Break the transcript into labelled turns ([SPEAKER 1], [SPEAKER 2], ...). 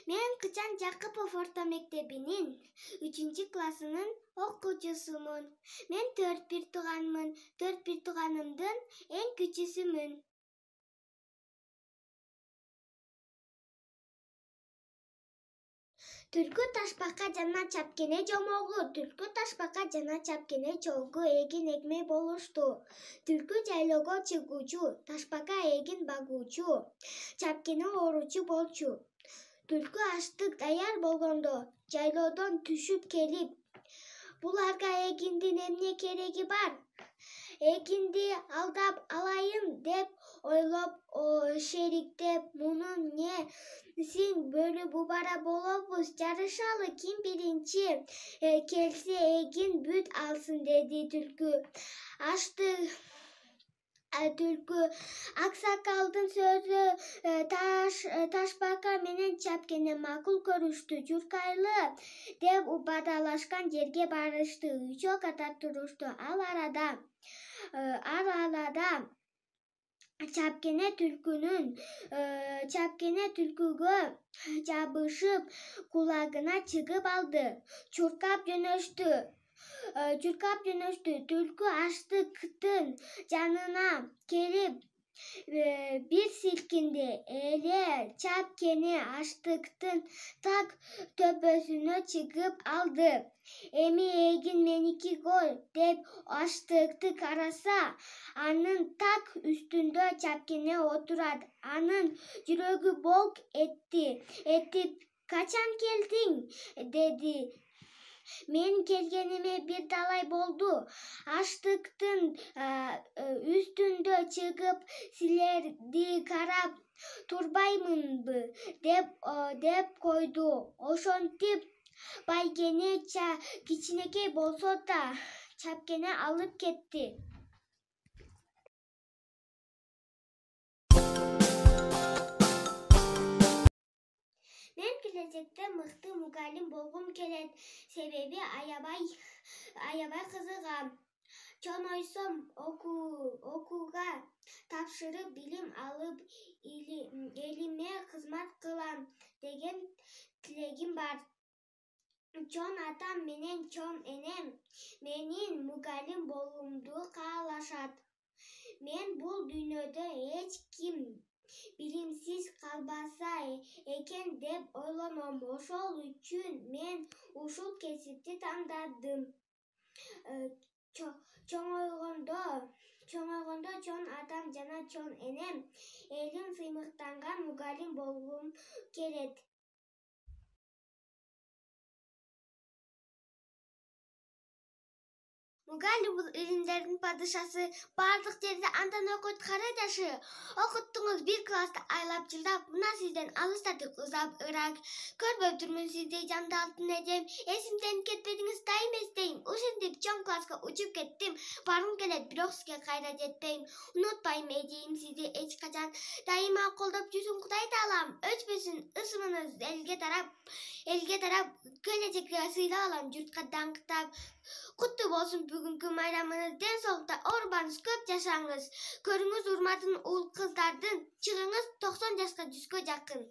[SPEAKER 1] Мен Кычан Жакыпов орто мектебинин 3-классынын окуучусумун. Мен 4 бир тууганмын. 4 бир тууганымдын эң кичүүсүмүн. Түлкү Ташбака жана Чапкене жомогу. Түлкү Ташбака жана Чапкене чогуу эгин экмей болушту. Түлкү жайлоого чыгуучу, Ташбака эгин багуучу, Чапкене ооручу болчу. Түлкү аштык даяр болгондо жайлоодон түшүп келип, буларга эгиндин эмне кереги бар? Эгинди алдап алайын деп ойлоп шериктеп, мунун несин бөлүп убара болобуз, жарышалы, ким биринчи келсе эгин бүт алсын, деди түлкү. Түлкү аксакалдын сөзү Ташбака менен Чапкене макул көрүштү. Журкайлы деп убадалашкан жерге барышты. Үчөө катар турушту. Ал арада Чапкене түлкүгө жабышып, кулагына чыгып алды. Чуркап жөнөштү. Түлкү аштыктын жанына келип бир силкинди эле Чапкене аштыктын так төбөсүнө чыгып алды. Эми эгин меники го деп аштыкты караса, анын так үстүндө Чапкене отурат. Анын жүрөгү болк этип, качан келдиң? Деди. Мен келгениме бир далай болду. Аштыктын үстүндө чыгып силерди карап турбаймынбы деп койду. Ошентип байгене кичинекей болсо да Чапкене алып кетти. Мен келечекте мыкты мугалим болгум келет, себеби аябай кызыгам. Чоңойсом окууга тапшырып, билим алып, элиме кызмат кылам деген тилегим бар. Чоң атам менен чоң энем менин мугалим болуумду каалашат. Мен бул дүйнөдө эч ким билимсиз калбаса экен деп ойлоном. Ошол үчүн мен ушул кесипти тандадым. Чоңойгондо чоң атам жана чоң энем элим сыймыктанган мугалим болгум келет. Мугалим бул илимдердин падышасы. Бардык жерде андан окуйт, кара жашы. Окуттуңуз 1 класста айлап жылдап, мына сизден алыстадык узап ырак. Көрбөптүрмүн сизди жанды алтын эжем. Эсимден кетпедиңиз, дайым эстейм. Ушинтип чоң класска учуп кеттим. Баргым келет, бирок сизге кайра жетпейм. Унутпайм эжейим сизди эч качан. Дайыма колдоп жүрсүн Кудай таалам. Өчпөсүн ысымыңыз элге тарап, келечекке сыйлап алам журтка даңктап. Куттуу болсун бүгүнкү майрамыңыз, ден соолукта оорубаңыз, көп жашаңыз. Көрүңүз урматтын уул кыздардын, чыгыңыз 90 жашка 100гө жакын.